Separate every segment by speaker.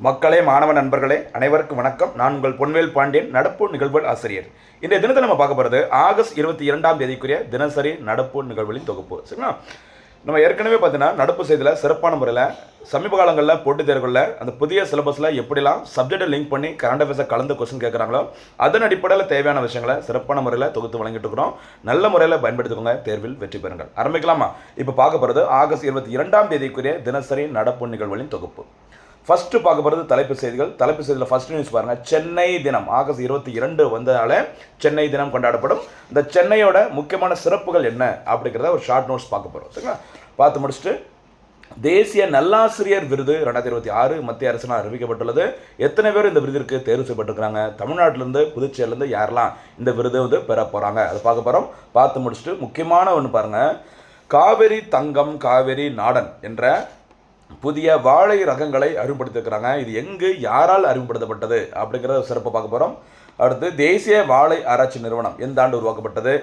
Speaker 1: மக்களே, மாணவ நண்பர்களே, அனைவருக்கும் வணக்கம். நான் உங்கள் பொன்வேல் பாண்டியன், நடப்பு நிகழ்வுகள் ஆசிரியர். இன்றைய தினத்தில் நம்ம பார்க்க போகிறது ஆகஸ்ட் 22ஆம் தேதிக்குரிய தினசரி நடப்பு நிகழ்வுகளின் தொகுப்பு. சரிங்களா? நம்ம ஏற்கனவே பார்த்தீங்கன்னா நடப்பு செய்தியில் சிறப்பான முறையில் சமீப காலங்களில் போட்டித் தேர்வுகளில் அந்த புதிய சிலபஸில் எப்படிலாம் சப்ஜெக்டை லிங்க் பண்ணி கரண்ட் அஃபேர்ஸை கலந்து கொஸ்டின் கேட்குறாங்களோ அதன் அடிப்படையில் தேவையான விஷயங்களை சிறப்பான முறையில் தொகுத்து வழங்கிட்டு இருக்கிறோம். நல்ல முறையில் பயன்படுத்திக்கோங்க, தேர்வில் வெற்றி பெறுங்கள். ஆரம்பிக்கலாமா? இப்போ பார்க்க போகிறது ஆகஸ்ட் 22ஆம் தேதிக்குரிய தினசரி நடப்பு நிகழ்வுகளின் தொகுப்பு. ஃபஸ்ட்டு பார்க்க போகிறது தலைப்பு செய்திகள். தலைப்பு செய்தியில் ஃபஸ்ட் நியூஸ் பாருங்கள். சென்னை தினம் ஆகஸ்ட் 22 வந்ததால சென்னை தினம் கொண்டாடப்படும். இந்த சென்னையோட முக்கியமான சிறப்புகள் என்ன அப்படிங்கிறத ஒரு ஷார்ட் நோட்ஸ் பார்க்க போகிறோம். சரிங்களா? பார்த்து முடிச்சுட்டு தேசிய நல்லாசிரியர் விருது 2026 மத்திய அரசினால் அறிவிக்கப்பட்டுள்ளது. எத்தனை பேர் இந்த விருதிற்கு தேர்வு செய்யப்பட்டிருக்கிறாங்க? தமிழ்நாட்டிலேருந்து புதுச்சேரியிலேருந்து யாரெல்லாம் இந்த விருது பெற போகிறாங்க அதை பார்க்க போகிறோம். பார்த்து முடிச்சுட்டு முக்கியமான ஒன்று பாருங்கள். காவேரி தங்கம் காவேரி நாடன் என்ற புதிய வாழை ரகங்களை அறிமுகப்படுத்தியிருக்கிறாங்க. இது எங்கு யாரால் அறிமுகப்படுத்தப்பட்டது அப்படிங்கிற சிறப்பு பார்க்க போகிறோம். அடுத்து தேசிய வாழை ஆராய்ச்சி நிறுவனம் எந்த ஆண்டு உருவாக்கப்பட்டது,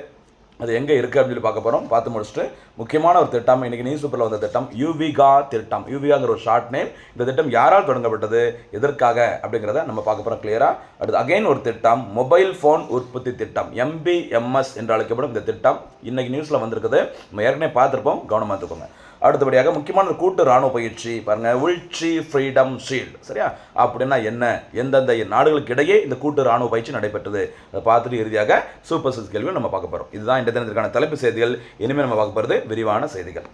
Speaker 1: அது எங்கே இருக்குது அப்படின்னு சொல்லி பார்க்க போகிறோம். பார்த்து முடிச்சுட்டு முக்கியமான ஒரு திட்டம், இன்றைக்கி நியூஸ் பேப்பரில் வந்த திட்டம் யுவிகா திட்டம். யுவிகாங்கிற ஒரு ஷார்ட் நேம். இந்த திட்டம் யாரால் தொடங்கப்பட்டது, எதற்காக அப்படிங்கிறத நம்ம பார்க்க போகிறோம் கிளியராக. அடுத்து அகைன் ஒரு திட்டம், மொபைல் ஃபோன் உற்பத்தி திட்டம், MBMS என்று அழைக்கப்படும் இந்த திட்டம் இன்றைக்கி நியூஸில் வந்திருக்குது. நம்ம ஏற்கனவே பார்த்துருப்போம், கவனமாக எடுத்துக்கோங்க. அடுத்தபடியாக முக்கியமான கூட்டு இராணுவ பயிற்சி பாருங்கள், உள்ச்சி ஃப்ரீடம் ஷீல்டு. சரியா? அப்படின்னா என்ன, எந்தெந்த நாடுகளுக்கு இடையே இந்த கூட்டு இராணுவ பயிற்சி நடைபெற்றது அதை பார்த்துட்டு இறுதியாக சூப்பர் சிக்ஸ் கேள்வி நம்ம பார்க்க போகிறோம். இதுதான் இந்த தினத்திற்கான தலைப்பு செய்திகள். இனிமேல் நம்ம பார்க்க போகிறது விரிவான செய்திகள்.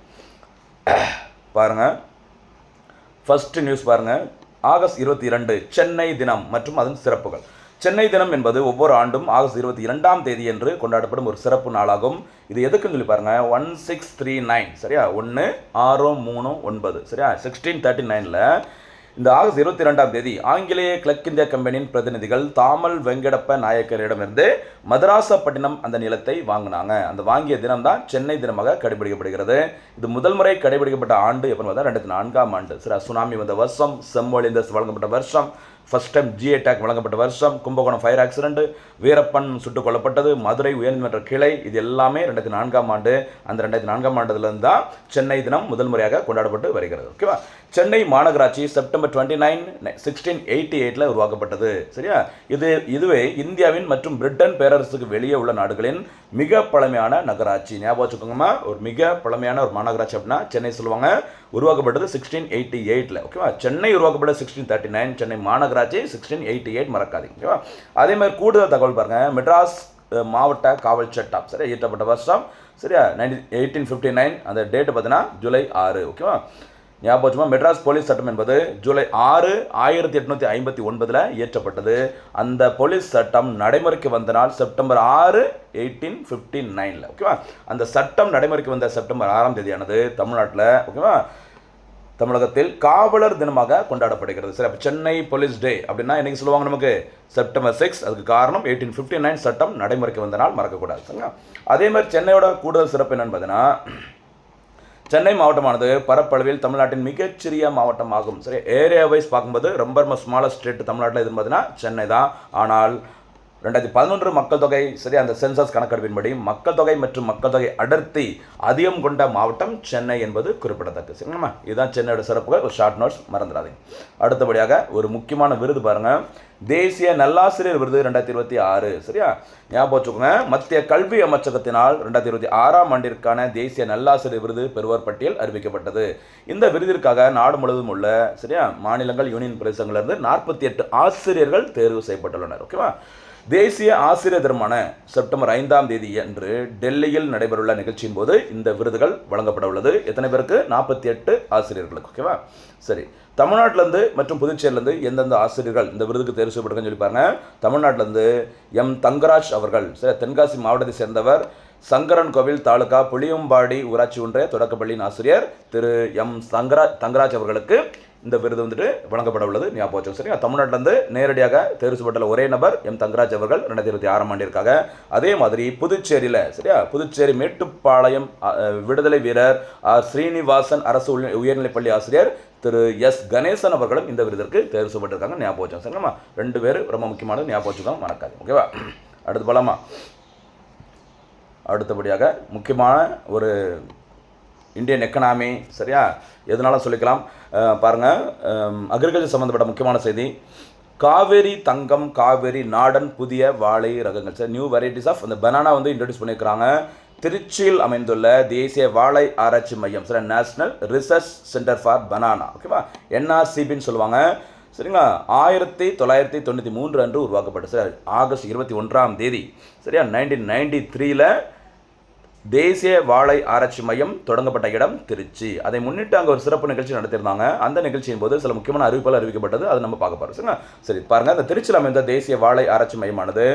Speaker 1: பாருங்கள், ஃபஸ்ட்டு நியூஸ் பாருங்கள். ஆகஸ்ட் 22 சென்னை தினம் மற்றும் அதன் சிறப்புகள். சென்னை தினம் என்பது ஒவ்வொரு ஆண்டும் ஆகஸ்ட் 22ஆம் தேதி என்று கொண்டாடப்படும் ஒரு சிறப்பு நாளாகும். இது எதுக்குன்னு சொல்லி பாருங்கள். 1639 சரியா, 1639 சரியா, 1639ல் இந்த ஆகஸ்ட் 22ஆம் தேதி ஆங்கிலேய கிழக்கு இந்திய கம்பெனியின் பிரதிநிதிகள் தாமல் வெங்கடப்ப நாயக்கரிடமிருந்து மதராசப்பட்டினம் அந்த நிலத்தை வாங்கினாங்க. அந்த வாங்கிய தினம் தான் சென்னை தினமாக கடைபிடிக்கப்படுகிறது. இது முதல் முறை கடைபிடிக்கப்பட்ட ஆண்டு எப்போ பார்த்தா 2004ஆம் ஆண்டு. சரி, சுனாமி வந்த வருஷம், செம்மொழிந்தஸ் வழங்கப்பட்ட வருஷம், ஃபர்ஸ்ட் டைம் ஜி அட்டாக் வழங்கப்பட்ட வருஷம், கும்பகோணம் ஃபயர் ஆக்சிடென்ட், வீரப்பன் சுட்டுக் கொல்லப்பட்டது, மதுரை உயர்நீதிமன்ற கிளை, இது எல்லாமே 2004ஆம் ஆண்டு. அந்த 2004ஆம் ஆண்டுலேருந்து தான் சென்னை தினம் முதல் முறையாக கொண்டாடப்பட்டு வருகிறது. ஓகேவா? சென்னை மாநகராட்சி செப்டம்பர் 29, 1688 உருவாக்கப்பட்டது. சரியா? இதுவே இந்தியாவின் மற்றும் பிரிட்டன் பேரரசுக்கு வெளியே உள்ள நாடுகளின் மிக பழமையான நகராட்சி. ஞாபகம் வச்சுக்கோங்கம்மா, ஒரு மிக பழமையான ஒரு மாநகராட்சி அப்படின்னா சென்னை சொல்லுவாங்க. உருவாக்கப்பட்டது 1688. ஓகேவா? சென்னை உருவாக்கப்பட்டது 1639, சென்னை மாநகராட்சி 1688 மறக்காதீங்க. ஓகேவா? அதே மாதிரி கூடுதல் தகவல் பாருங்கள். மெட்ராஸ் மாவட்ட காவல் சட்டம் சரியா இயற்றப்பட்ட வருஷம் சரியா 1859. அந்த டேட்டு பார்த்தீங்கன்னா ஜூலை 6. ஓகேவா? ஞாபகம். மெட்ராஸ் போலீஸ் சட்டம் என்பது ஜூலை 6, 1859 இயற்றப்பட்டது. அந்த போலீஸ் சட்டம் நடைமுறைக்கு வந்த நாள் செப்டம்பர் 6, 1859. ஓகேவா? அந்த சட்டம் நடைமுறைக்கு வந்த செப்டம்பர் 6ஆம் தேதியானது தமிழ்நாட்டில் ஓகேவா தமிழகத்தில் காவலர் தினமாக கொண்டாடப்படுகிறது. சரி, அப்போ சென்னை போலீஸ் டே அப்படின்னா என்னைக்கு சொல்லுவாங்க நமக்கு? செப்டம்பர் 6. அதுக்கு காரணம் 1859 சட்டம் நடைமுறைக்கு வந்த நாள் மறக்கக்கூடாது. சரிங்களா? அதே மாதிரி சென்னையோட கூடுதல் சிறப்பு என்னன்னு பார்த்தீங்கன்னா, சென்னை மாவட்டமானது பரப்பளவில் தமிழ்நாட்டின் மிகச்சிறிய மாவட்டம் ஆகும். சரி, ஏரியா வைஸ் பார்க்கும்போது ரொம்ப ஸ்மாலஸ்ட் ஸ்டேட் தமிழ்நாட்டில் எதுன்னு பார்த்தீங்கன்னா சென்னை தான். ஆனால் 2011 மக்கள் தொகை சரி அந்த சென்சஸ் கணக்கெடுப்பின்படி மக்கள் தொகை மற்றும் மக்கள் தொகை அடர்த்தி அதிகம் கொண்ட மாவட்டம் சென்னை என்பது குறிப்பிடத்தக்கது. சரிங்களா? இதுதான் சென்னையோட சிறப்புகள். ஒரு ஷார்ட் நோட்ஸ் மறந்துடாதீங்க. அடுத்தபடியாக ஒரு முக்கியமான விருது பாருங்கள். தேசிய நல்லாசிரியர் விருது 2026. சரியா? ஞாபகம் வச்சுக்கோங்க. மத்திய கல்வி அமைச்சகத்தினால் 2026ஆம் ஆண்டிற்கான தேசிய நல்லாசிரியர் விருது பெறுவோர் பட்டியல் அறிவிக்கப்பட்டது. இந்த விருதிற்காக நாடு முழுவதும் உள்ள சரியா மாநிலங்கள், யூனியன் பிரதேசங்களிலிருந்து 48 ஆசிரியர்கள் தேர்வு செய்யப்பட்டுள்ளனர். ஓகேவா? தேசிய ஆசிரியர் தினமான செப்டம்பர் 5ஆம் தேதி அன்று டெல்லியில் நடைபெறவுள்ள நிகழ்ச்சியின் போது இந்த விருதுகள் வழங்கப்பட உள்ளது. எத்தனை பேருக்கு? 48 ஆசிரியர்களுக்கு. ஓகேவா? சரி, தமிழ்நாட்டிலேருந்து மற்றும் புதுச்சேரியிலேருந்து எந்தெந்த ஆசிரியர்கள் இந்த விருதுக்கு தேர்வு செய்யப்படுங்கன்னு சொல்லிப்பாருங்க. தமிழ்நாட்டிலேருந்து எம் தங்கராஜ் அவர்கள் சரி தென்காசி மாவட்டத்தை சேர்ந்தவர். சங்கரன் கோவில் தாலுகா புளியம்பாடி ஊராட்சி ஒன்றிய தொடக்கப்பள்ளியின் ஆசிரியர் திரு எம் தங்கராஜ் அவர்களுக்கு இந்த விருது வழங்கப்பட உள்ளது. ஞாபகம் வச்சுக்கோங்க. சரியா? தமிழ்நாட்டிலிருந்து நேரடியாக தேர்வு செய்யப்பட்டுள்ள ஒரே நபர் எம் தங்கராஜ் அவர்கள் 2026ஆம் ஆண்டிற்காக. அதே மாதிரி புதுச்சேரியில் சரியா புதுச்சேரி மேட்டுப்பாளையம் விடுதலை வீரர் ஸ்ரீனிவாசன் அரசு உயர்நிலைப்பள்ளி ஆசிரியர் திரு எஸ் கணேசன் அவர்களும் இந்த விருதிற்கு தேர்வு செய்யப்பட்டிருக்காங்க. ஞாபகம் வச்சுக்கோங்க. சரிங்களா? 2 பேர் ரொம்ப முக்கியமானது. ஞாபகம் வச்சுக்கோங்க, மறக்காது. ஓகேவா? அடுத்து போலாமா? அடுத்தபடியாக முக்கியமான ஒரு இந்தியன் எக்கனாமி, சரியா, எதனாலும் சொல்லிக்கலாம். பாருங்கள், அக்ரிகல்ச்சர் சம்மந்தப்பட்ட முக்கியமான செய்தி. காவேரி தங்கம், காவேரி நாடன் புதிய வாழை ரகங்கள், சார் நியூ வெரைட்டிஸ் ஆஃப் அந்த பனானா வந்து இன்ட்ரடியூஸ் பண்ணியிருக்கிறாங்க. திருச்சியில் அமைந்துள்ள தேசிய வாழை ஆராய்ச்சி மையம், சரி, national research centre for banana, ஓகேவா, NRCBன்னு சொல்லுவாங்க. சரிங்களா, 1993 அன்று உருவாக்கப்பட்டது. சார் ஆகஸ்ட் 21 சரியா 1993 தேசிய வாழை ஆராய்ச்சி மையம் தொடங்கப்பட்ட இடம் திருச்சி. அதை முன்னிட்டு அங்கே ஒரு சிறப்பு நிகழ்ச்சி நடத்தியிருந்தாங்க. அந்த நிகழ்ச்சியின் போது சில முக்கியமான அறிவிப்புகள் அறிவிக்கப்பட்டது. அதை நம்ம பார்க்க போகிறோம். சரிங்களா, சரி பாருங்கள், அந்த திருச்சியில் அமைந்த தேசிய வாழை ஆராய்ச்சி மையமானது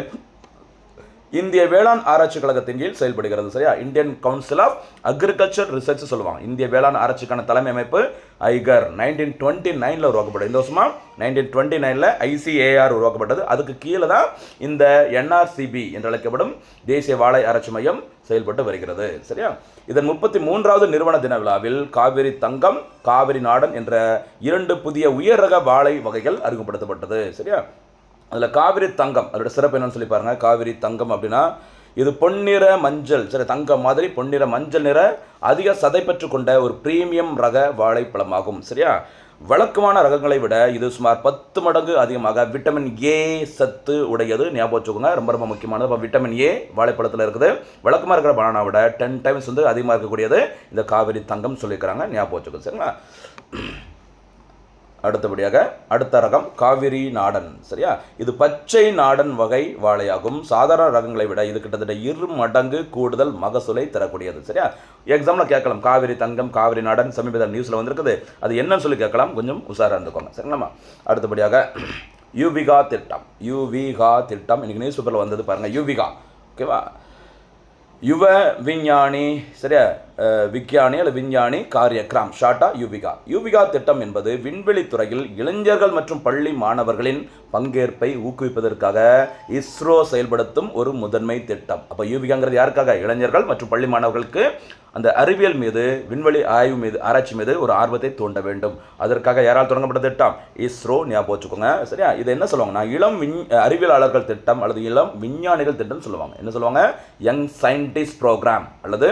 Speaker 1: இந்திய வேளாண் ஆராய்ச்சி கழகத்தின் கீழ் செயல்படுகிறது. சரியா, Indian council of agriculture research சொல்லுவாங்க. இந்திய வேளாண் ஆராய்ச்சிக்கான தலைமை அமைப்பு ஐகர் 1929 உருவாக்கப்பட்டது. இந்த வருஷமா 1929 ICAR உருவாக்கப்பட்டது. அதுக்கு கீழே தான் இந்த NRCB என்று அழைக்கப்படும் தேசிய வாழை ஆராய்ச்சி மையம் செயல்பட்டு வருகிறது. சரியா, இதன் 33வது நிறுவன தின விழாவில் காவிரி தங்கம், காவிரி நாடன் என்ற 2 புதிய உயர் ரக வாழை வகைகள் அறிமுகப்படுத்தப்பட்டது. சரியா, அதில் காவிரி தங்கம் அதோட சிறப்பு என்னன்னு சொல்லி பாருங்க. காவிரி தங்கம் அப்படின்னா இது பொன்னிற மஞ்சள், சரி, தங்கம் மாதிரி பொன்னிற மஞ்சள் நிற அதிக சதை பெற்று கொண்ட ஒரு பிரீமியம் ரக வாழைப்பழமாகும். சரியா, வழக்கமான ரகங்களை விட இது சுமார் 10 மடங்கு அதிகமாக விட்டமின் A சத்து உடையது. ஞாபகம் வச்சுக்கோங்க, ரொம்ப ரொம்ப முக்கியமானது. இப்போ விட்டமின் A வாழைப்பழத்தில் இருக்குது. வழக்கமாக இருக்கிற பனானா விட 10 டைம்ஸ் வந்து அதிகமாக இருக்கக்கூடியது இந்த காவிரி தங்கம் சொல்லியிருக்கிறாங்க. ஞாபகம் வச்சுக்கோங்க. சரிங்களா, அடுத்தபடியாக அடுத்த ரகம் காவிரி நாடன். சரியா, இது பச்சை நாடன் வகை வாழையாகும். சாதாரண ரகங்களை விட இது கிட்டத்தட்ட 2 மடங்கு கூடுதல் மகசூலை தரக்கூடியது. சரியா, எக்ஸாம்பிள் கேட்கலாம், காவிரி தங்கம், காவிரி நாடன் சமீபத்தில் நியூஸில் வந்திருக்குது, அது என்னன்னு சொல்லி கேட்கலாம், கொஞ்சம் உஷாராக இருந்துக்கோங்க. சரிங்களா, அடுத்தபடியாக யூவிகா திட்டம். யூவிகா திட்டம் இன்னைக்கு நியூஸ் பேப்பரில் வந்தது பாருங்கள். யூவிகா, ஓகேவா, யுவ விஞ்ஞானி, சரியா, விஞ்ஞானி அல்லது விஞ்ஞானி காரியக்ரம், ஷார்ட்டா யூவிகா. யூவிகா திட்டம் என்பது விண்வெளி துறையில் இளைஞர்கள் மற்றும் பள்ளி மாணவர்களின் பங்கேற்பை ஊக்குவிப்பதற்காக இஸ்ரோ செயல்படுத்தும் ஒரு முதன்மை திட்டம். அப்போ யூவிகாங்கிறது யாருக்காக? இளைஞர்கள் மற்றும் பள்ளி மாணவர்களுக்கு அந்த அறிவியல் மீது, விண்வெளி ஆய்வு மீது, ஆராய்ச்சி மீது ஒரு ஆர்வத்தை தூண்ட வேண்டும். அதற்காக யாரால் தொடங்கப்பட்ட திட்டம்? இஸ்ரோ. ஞாபகம் வச்சுக்கோங்க. சரியா, இது என்ன சொல்லுவாங்கன்னா இளம் அறிவியலாளர்கள் திட்டம் அல்லது இளம் விஞ்ஞானிகள் திட்டம் சொல்லுவாங்க. என்ன சொல்லுவாங்க? யங் சயின்டிஸ்ட் ப்ரோக்ராம் அல்லது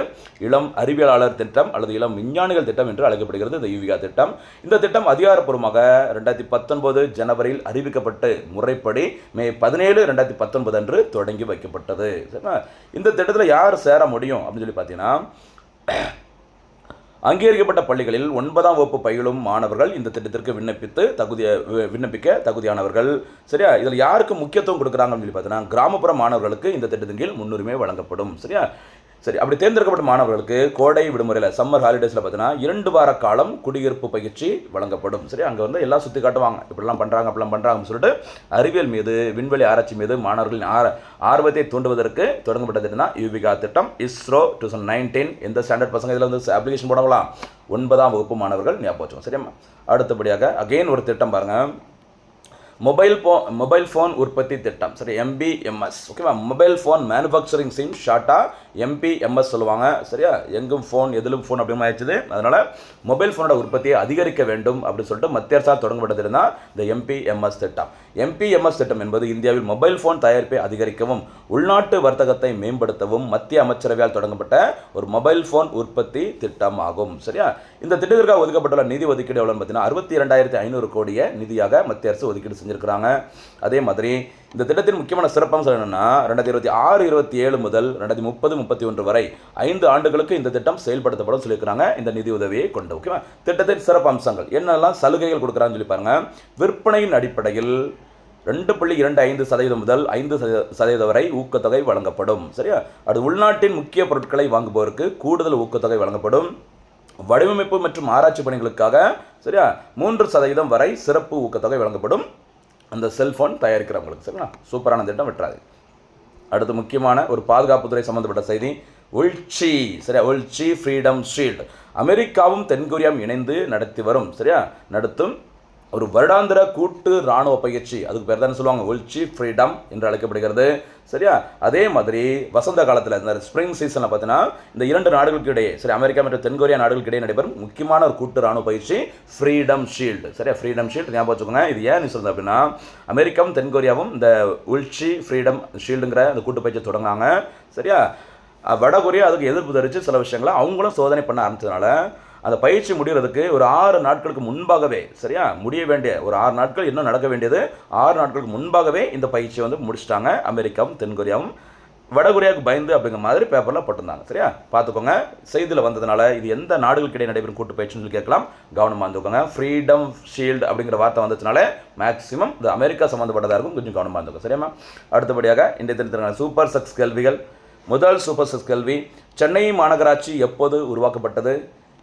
Speaker 1: இளம் அறிவியலாளர் திட்டம் அல்லது இளம் விஞ்ஞானிகள் திட்டம் என்று அழைக்கப்படுகிறது இந்த யூவிகா திட்டம். இந்த திட்டம் அதிகாரப்பூர்வமாக 2019 ஜனவரியில் அறிவிக்கப்பட்டு முறைப்படி மே 17, 2019 அன்று தொடங்கி வைக்கப்பட்டது. சரிங்களா, இந்த திட்டத்தில் யார் சேர முடியும் அப்படின்னு சொல்லி பார்த்தீங்கன்னா, அங்கீகரிக்கப்பட்ட பள்ளிகளில் 9ஆம் வகுப்பு பயிலும் மாணவர்கள் இந்த திட்டத்திற்கு விண்ணப்பிக்க தகுதியானவர்கள். சரியா, இதில் யாருக்கு முக்கியத்துவம் கொடுக்குறாங்கன்னு சொல்லி பார்த்தீங்கன்னா, கிராமப்புற மாணவர்களுக்கு இந்த திட்டத்தின் கீழ் முன்னுரிமை வழங்கப்படும். சரியா, சரி, அப்படி தேர்ந்தெடுக்கப்பட்ட மாணவர்களுக்கு கோடை விடுமுறையில், சம்மர் ஹாலிடேஸில் பார்த்தீங்கன்னா 2 வார காலம் குடியிருப்பு பயிற்சி வழங்கப்படும். சரி, அங்கே வந்து எல்லாம் சுற்றி காட்டுவாங்க, இப்படிலாம் பண்ணுறாங்க அப்படிலாம் பண்ணுறாங்கன்னு சொல்லிட்டு அறிவியல் மீது, விண்வெளி ஆராய்ச்சி மீது மாணவர்களின் ஆர்வத்தை தூண்டுவதற்கு தொடங்கப்பட்ட திட்டம் தான் யூவிகா திட்டம். இஸ்ரோ 2019. எந்த ஸ்டாண்டர்ட் பசங்க இதில் வந்து அப்ளிகேஷன் போடலாம்? 9ஆம் வகுப்பு மாணவர்கள். ஞாபகம் வச்சுக்கோங்க. சரியா, அடுத்தபடியாக அகெயின் ஒரு திட்டம் பாருங்கள், மொபைல் ஃபோன் உற்பத்தி திட்டம். சரி, MBMS, ஓகேவா, மொபைல் ஃபோன் மேனுஃபேக்சரிங் ஸ்கீம், ஷார்ட்டா MPMS சொல்லுவாங்க. சரியா, எங்கும் ஃபோன் எதிலும் ஃபோன் அப்படின்னு ஆயிடுச்சு. அதனால் மொபைல் ஃபோனோட உற்பத்தியை அதிகரிக்க வேண்டும் அப்படின்னு சொல்லிட்டு மத்திய அரசால் தொடங்கப்பட்டது தான் இந்த MPMS திட்டம். MPMS திட்டம் என்பது இந்தியாவில் மொபைல் ஃபோன் தயாரிப்பை அதிகரிக்கவும் உள்நாட்டு வர்த்தகத்தை மேம்படுத்தவும் மத்திய அமைச்சரவையால் தொடங்கப்பட்ட ஒரு மொபைல் ஃபோன் உற்பத்தி திட்டம் ஆகும். சரியா, இந்த திட்டத்திற்காக ஒதுக்கப்பட்டுள்ள நிதி ஒதுக்கீடு எவ்வளோன்னு பார்த்தீங்கன்னா 62,500 கோடியை நிதியாக மத்திய அரசு ஒதுக்கீடு செஞ்சிருக்கிறாங்க. அதே மாதிரி இந்த திட்டத்தின் முக்கியமான சிறப்பம்சம் என்னன்னா, 2026-27 முதல் 2030-31 வரை 5 ஆண்டுகளுக்கு இந்த திட்டம் செயல்படுத்தப்படும் சொல்லியிருக்கிறாங்க இந்த நிதி உதவியை கொண்டு. ஓகேவா, திட்டத்தின் சிறப்பு அம்சங்கள் என்னெல்லாம் சலுகைகள் கொடுக்குறான்னு சொல்லி பாருங்க. விற்பனையின் அடிப்படையில் 2.25% முதல் 5% வரை ஊக்கத்தொகை வழங்கப்படும். சரியா, அது உள்நாட்டின் முக்கிய பொருட்களை வாங்குபவருக்கு கூடுதல் ஊக்கத்தொகை வழங்கப்படும். வடிவமைப்பு மற்றும் ஆராய்ச்சி பணிகளுக்காக சரியா 3% வரை சிறப்பு ஊக்கத்தொகை வழங்கப்படும் அந்த செல்போன் தயாரிக்கிறவங்களுக்கு. சரிங்களா, சூப்பரான திட்டம், வெற்றாது. அடுத்து முக்கியமான ஒரு பாதுகாப்புத்துறை சம்பந்தப்பட்ட செய்தி, உல்ச்சி. சரியா, உல்ச்சி ஃப்ரீடம் ஷீல்டு அமெரிக்காவும் தென்கொரியாவும் இணைந்து நடத்தும் ஒரு வருடாந்திர கூட்டு இராணுவ பயிற்சி. அதுக்கு பேர் தான் சொல்லுவாங்க உல்ச்சி ஃப்ரீடம் என்று அழைக்கப்படுகிறது. சரியா, அதே மாதிரி வசந்த காலத்தில் இந்த ஸ்ப்ரிங் சீசனில் பார்த்தீங்கன்னா இந்த 2 நாடுகளுக்கு இடையே, சரி, அமெரிக்கா மற்றும் தென்கொரியா நாடுகளுக்கு இடையே நடைபெறும் முக்கியமான ஒரு கூட்டு இராணுவ பயிற்சி ஃப்ரீடம் ஷீல்டு. சரியா, ஃப்ரீடம் ஷீல்டு ஞாபகம் வச்சுக்கோங்க. இது ஏன் சொல்லுது அப்படின்னா, அமெரிக்காவும் தென்கொரியாவும் இந்த உல்ச்சி ஃப்ரீடம் ஷீல்டுங்கிற அந்த கூட்டு பயிற்சி தொடங்கினாங்க. சரியா, வடகொரியா அதுக்கு எதிர்ப்பு தெரிவித்து சில விஷயங்களை அவங்களும் சோதனை பண்ண ஆரம்பிச்சதுனால அந்த பயிற்சி முடிகிறதுக்கு ஒரு 6 நாட்களுக்கு முன்பாகவே, சரியா, முடிய வேண்டிய ஒரு 6 நாட்கள் இன்னும் நடக்க வேண்டியது 6 நாட்களுக்கு முன்பாகவே இந்த பயிற்சியை வந்து முடிச்சிட்டாங்க அமெரிக்காவும் தென்கொரியாவும். வடகொரியாவுக்கு பயந்து அப்படிங்கிற மாதிரி பேப்பரில் போட்டிருந்தாங்க. சரியா, பார்த்துக்கோங்க. செய்தியில் வந்ததுனால இது எந்த நாடுகளுக்கு இடையே நடைபெறும் கூட்டு பயிற்சின்னு சொல்லி கேட்கலாம். கவனமாக இருந்துக்கோங்க. ஃப்ரீடம் ஷீல்டு அப்படிங்கிற வார்த்தை வந்ததுனால மேக்ஸிமம் இது அமெரிக்கா சம்மந்தப்பட்டதாக இருக்கும். கொஞ்சம் கவனமாக இருந்துக்கும். சரியாம்மா. அடுத்தபடியாக இன்றைய தினத்திற்கான சூப்பர் சக்ஸ் கேள்விகள். முதல் சூப்பர் சக்ஸ் கேள்வி, சென்னை மாநகராட்சி எப்போது உருவாக்கப்பட்டது?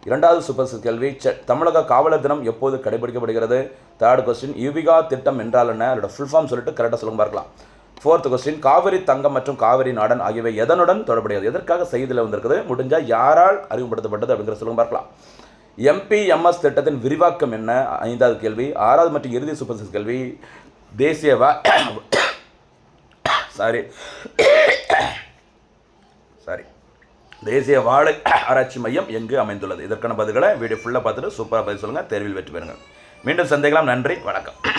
Speaker 1: இரண்டாவது சூப்பர் சக்ஸ் கேள்வி, தமிழக காவலர் தினம் எப்போது கடைபிடிக்கப்படுகிறது? தேர்ட் கொஸ்டின், யுவிகா திட்டம் என்றால் என்ன? அதோட ஃபுல் ஃபார்ம் சொல்லிட்டு கரெக்டாக சொல்லுங்க பார்க்கலாம். ஃபோர்த் கொஸ்டின், காவிரி தங்கம் மற்றும் காவிரி நாடன் ஆகியவை எதனுடன் தொடர்புடையது? எதற்காக செய்தியில் வந்திருக்குது? முடிஞ்சால் யாரால் அறிமுகப்படுத்தப்பட்டது அப்படிங்கிற சொல்லுங்க பார்க்கலாம். MPMS திட்டத்தின் விரிவாக்கம் என்ன? ஐந்தாவது கேள்வி. ஆறாவது மற்றும் இறுதி சூப்பர் சிக்ஸ் கேள்வி, தேசிய தேசிய வாழை ஆராய்ச்சி மையம் எங்கு அமைந்துள்ளது? இதற்கான பதில்களை வீடியோ ஃபுல்லாக பார்த்துட்டு சூப்பராக பதில் சொல்லுங்கள். தேர்வில் வெற்றி பெறுங்கள். மீண்டும் சந்திக்கலாம். நன்றி, வணக்கம்.